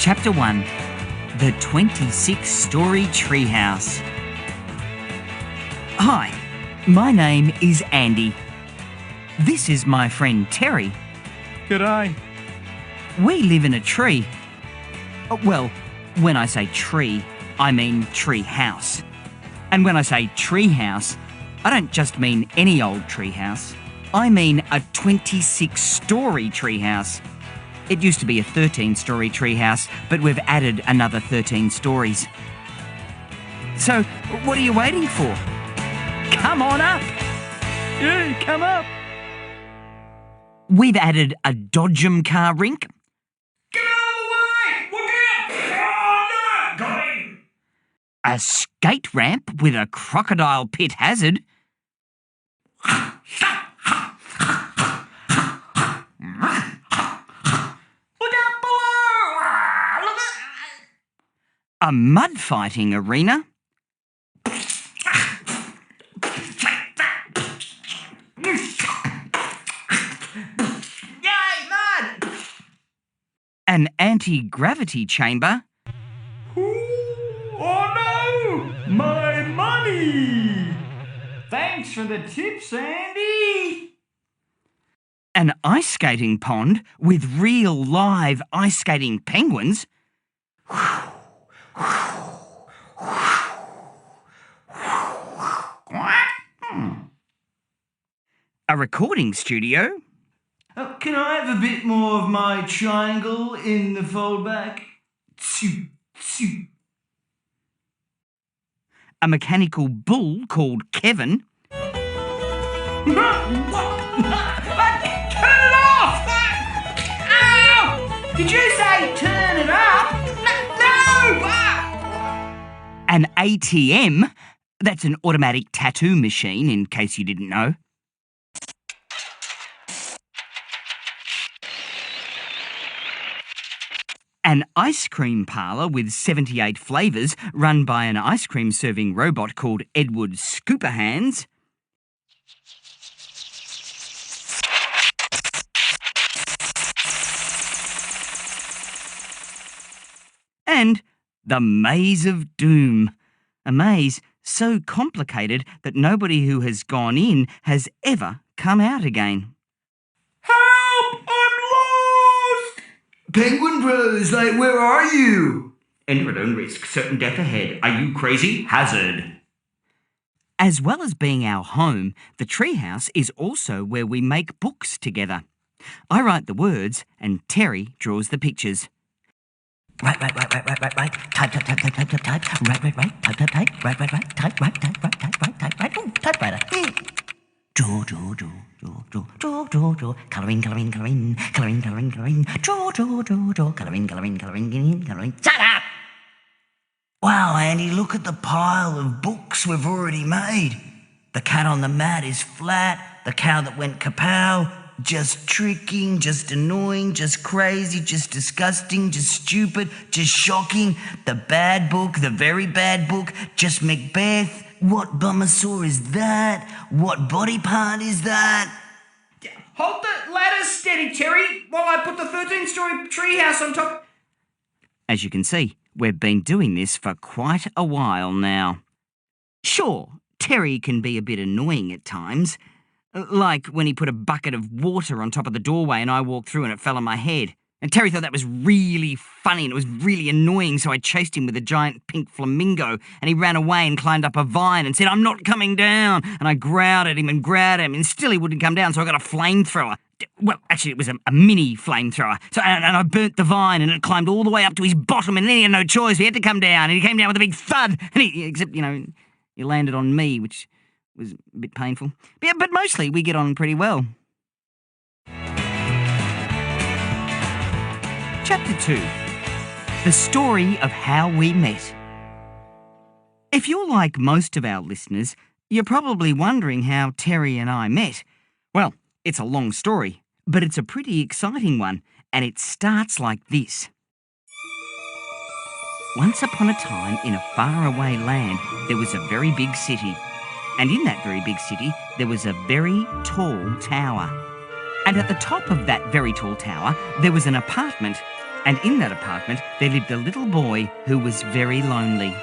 Chapter 1, The 26-Storey Treehouse. Hi, my name is Andy. This is my friend Terry. G'day. We live in a tree. Well, when I say tree, I mean tree house. And when I say tree house, I don't just mean any old tree house. I mean a 26-storey tree house. It used to be a 13-storey tree house, but we've added another 13 stories. So, what are you waiting for? Come on up! Yeah, come up. We've added a dodgem car rink. Get out of the way! Look out! Oh, no! Got him! A skate ramp with a crocodile pit hazard. Look out below! Look out! A mud fighting arena. Yay, mud! An anti-gravity chamber. Oh no! My money! Thanks for the tips, Andy! An ice skating pond with real live ice skating penguins. A recording studio. Can I have a bit more of my triangle in the foldback? A mechanical bull called Kevin. Turn it off! Ow! Did you say turn it up? No! An ATM. That's an automatic tattoo machine, in case you didn't know. An ice cream parlour with 78 flavours run by an ice cream serving robot called Edward Scooperhands. And the Maze of Doom. A maze so complicated that nobody who has gone in has ever come out again. Help! I'm lost! Penguin Bros, like, where are you? Enter at own risk, certain death ahead. Are you crazy? Hazard. As well as being our home, the treehouse is also where we make books together. I write the words and Terry draws the pictures. Right, type, ooh, typewriter. Draw, colouring, draw, colouring. Shut up! Wow, Andy, look at the pile of books we've already made. The cat on the mat is flat, the cow that went kapow, just tricking, just annoying, just crazy, just disgusting, just stupid, just shocking. The bad book, the very bad book, just Macbeth. What bummer saw is that? What body part is that? Hold the ladder steady, Terry, while I put the 13-storey treehouse on top. As you can see, we've been doing this for quite a while now. Sure, Terry can be a bit annoying at times. Like when he put a bucket of water on top of the doorway and I walked through and it fell on my head. And Terry thought that was really funny and it was really annoying, so I chased him with a giant pink flamingo and he ran away and climbed up a vine and said, "I'm not coming down." And I growled at him and still he wouldn't come down, so I got a flamethrower. Well, actually, it was a mini flamethrower. And I burnt the vine and it climbed all the way up to his bottom and then he had no choice. He had to come down and he came down with a big thud. And except, he landed on me, which was a bit painful. But mostly we get on pretty well. Chapter 2. The story of how we met. If you're like most of our listeners, you're probably wondering how Terry and I met. Well, it's a long story, but it's a pretty exciting one, and it starts like this. Once upon a time, in a faraway land, there was a very big city. And in that very big city, there was a very tall tower. And at the top of that very tall tower, there was an apartment. And in that apartment, there lived a little boy who was very lonely.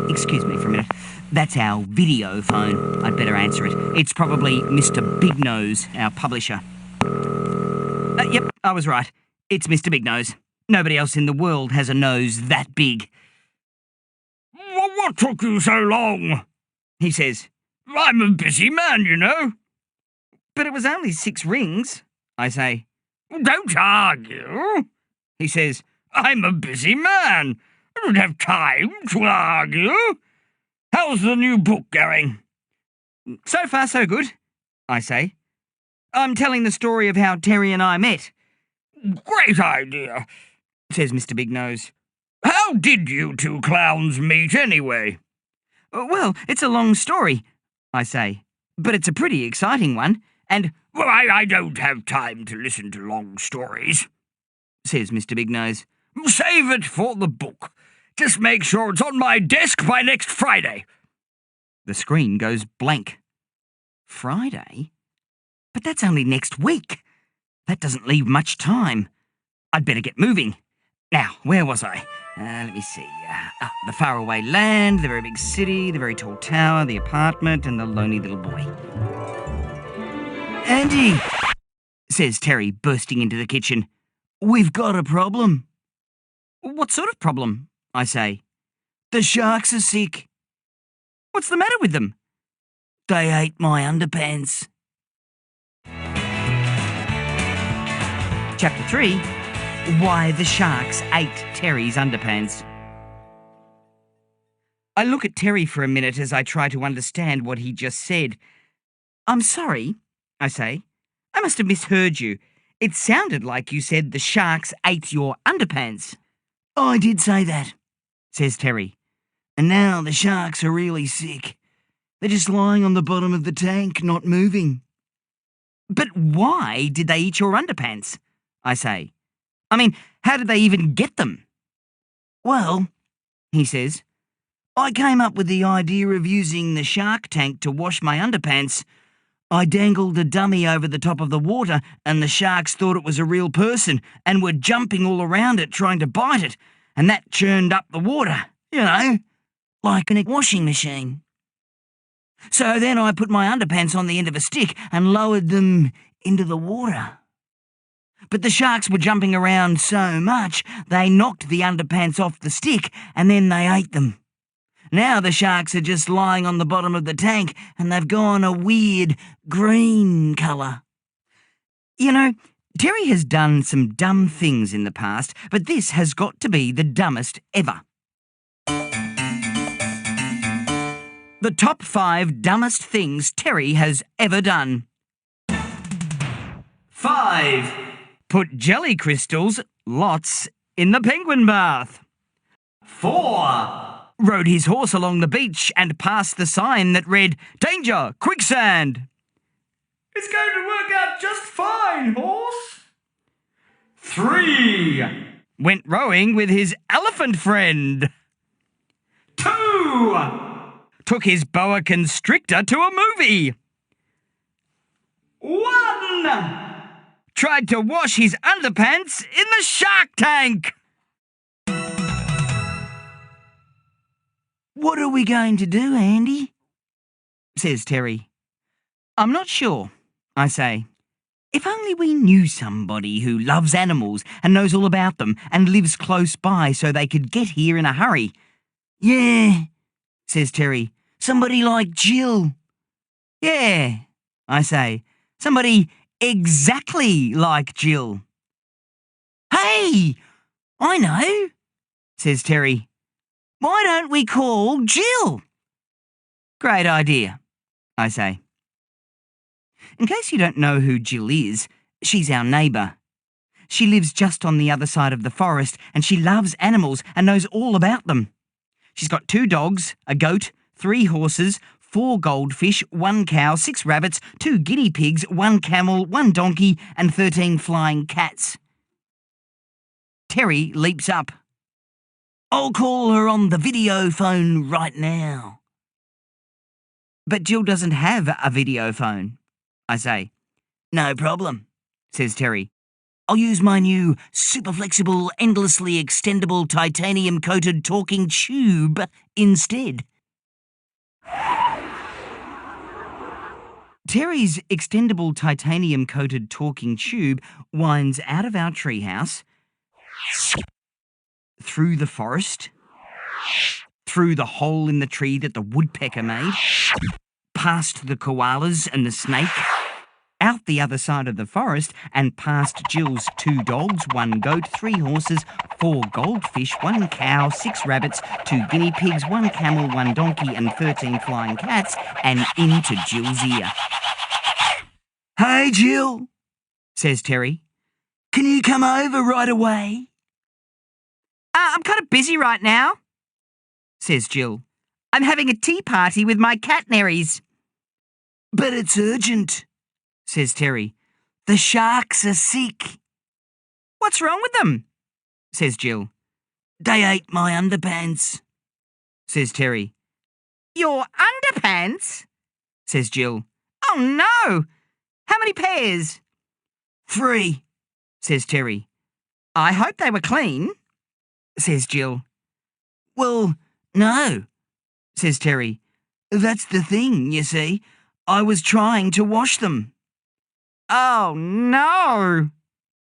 Excuse me for a minute. That's our video phone. I'd better answer it. It's probably Mr. Big Nose, our publisher. Yep, I was right. It's Mr. Big Nose. Nobody else in the world has a nose that big. What took you so long? He says. I'm a busy man, you know. But it was only 6 rings, I say. Don't argue. He says. I'm a busy man. I don't have time to argue. How's the new book going? So far, so good, I say. I'm telling the story of how Terry and I met. Great idea, says Mr. Big Nose. How did you two clowns meet anyway? Well, it's a long story, I say. But it's a pretty exciting one, and... Well, I don't have time to listen to long stories, says Mr. Big Nose. Save it for the book. Just make sure it's on my desk by next Friday. The screen goes blank. Friday? But that's only next week. That doesn't leave much time. I'd better get moving. Now, where was I? Let me see. The faraway land, the very big city, the very tall tower, the apartment, and the lonely little boy. Andy, says Terry, bursting into the kitchen. We've got a problem. What sort of problem? I say. The sharks are sick. What's the matter with them? They ate my underpants. Chapter 3. Why the sharks ate Terry's underpants. I look at Terry for a minute as I try to understand what he just said. I'm sorry, I say. I must have misheard you. It sounded like you said the sharks ate your underpants. I did say that, says Terry. And now the sharks are really sick. They're just lying on the bottom of the tank, not moving. But why did they eat your underpants? I say. I mean, how did they even get them? Well, he says, I came up with the idea of using the shark tank to wash my underpants. I dangled a dummy over the top of the water and the sharks thought it was a real person and were jumping all around it trying to bite it, and that churned up the water, you know, like in a washing machine. So then I put my underpants on the end of a stick and lowered them into the water. But the sharks were jumping around so much, they knocked the underpants off the stick and then they ate them. Now the sharks are just lying on the bottom of the tank and they've gone a weird green colour. You know, Terry has done some dumb things in the past, but this has got to be the dumbest ever. The top 5 dumbest things Terry has ever done. 5. Put jelly crystals, lots, in the penguin bath. 4. Rode his horse along the beach and passed the sign that read, Danger, quicksand. It's going to work out just fine, horse. 3. Went rowing with his elephant friend. 2. Took his boa constrictor to a movie. 1. Tried to wash his underpants in the shark tank. What are we going to do, Andy? Says Terry. I'm not sure, I say. If only we knew somebody who loves animals and knows all about them and lives close by so they could get here in a hurry. Yeah, says Terry. Somebody like Jill. Yeah, I say. Somebody exactly like Jill. Hey, I know, says Terry. Why don't we call Jill? Great idea, I say. In case you don't know who Jill is, she's our neighbour. She lives just on the other side of the forest and she loves animals and knows all about them. She's got 2 dogs, a goat, 3 horses, 4 goldfish, 1 cow, 6 rabbits, 2 guinea pigs, 1 camel, 1 donkey, and 13 flying cats. Terry leaps up. I'll call her on the video phone right now. But Jill doesn't have a video phone, I say. No problem, Says Terry. I'll use my new super flexible, endlessly extendable titanium-coated talking tube instead. Terry's extendable titanium-coated talking tube winds out of our treehouse, through the forest, through the hole in the tree that the woodpecker made, past the koalas and the snake, out the other side of the forest and past Jill's 2 dogs, 1 goat, 3 horses, 4 goldfish, 1 cow, 6 rabbits, 2 guinea pigs, 1 camel, 1 donkey and 13 flying cats and into Jill's ear. Hey, Jill, Says Terry. can you come over right away? I'm kind of busy right now, says Jill. I'm having a tea party with my catnaries. But it's urgent, Says Terry. the sharks are sick. What's wrong with them? Says Jill. They ate my underpants. Says Terry. Your underpants? Says Jill. Oh no! How many pairs? 3. Says Terry. I hope they were clean, says Jill. Well, no, Says Terry. that's the thing, you see. I was trying to wash them. Oh no,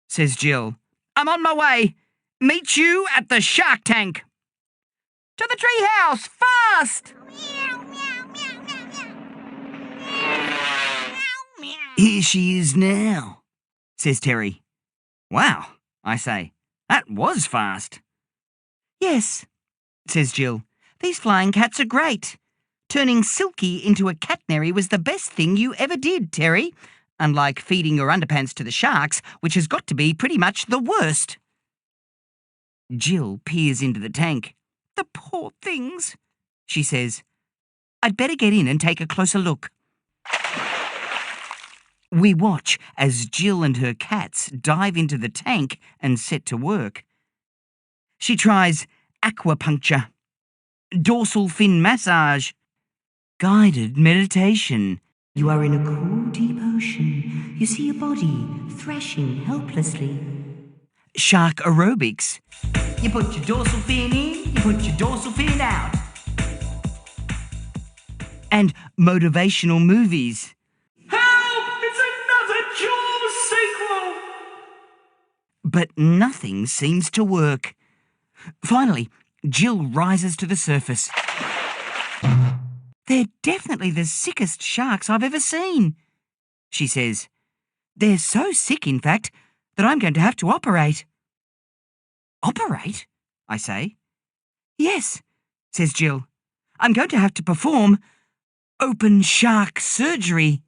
says Jill. I'm on my way. Meet you at the shark tank. To the treehouse, fast! Here she is now. Says Terry. Wow, I say. That was fast. Yes, says Jill. These flying cats are great. Turning Silky into a catnary was the best thing you ever did, Terry. Unlike feeding your underpants to the sharks, which has got to be pretty much the worst. Jill peers into the tank. The poor things, she says. I'd better get in and take a closer look. We watch as Jill and her cats dive into the tank and set to work. She tries aquapuncture, dorsal fin massage, guided meditation. You are in a cool, deep ocean. You see your body thrashing helplessly. Shark aerobics, You put your dorsal fin in, you put your dorsal fin out. and motivational movies. Help! It's another Jaws sequel! But nothing seems to work. Finally, Jill rises to the surface. They're definitely the sickest sharks I've ever seen, she says. They're so sick, in fact, that I'm going to have to operate. Operate? I say. Yes, says Jill. I'm going to have to perform open shark surgery.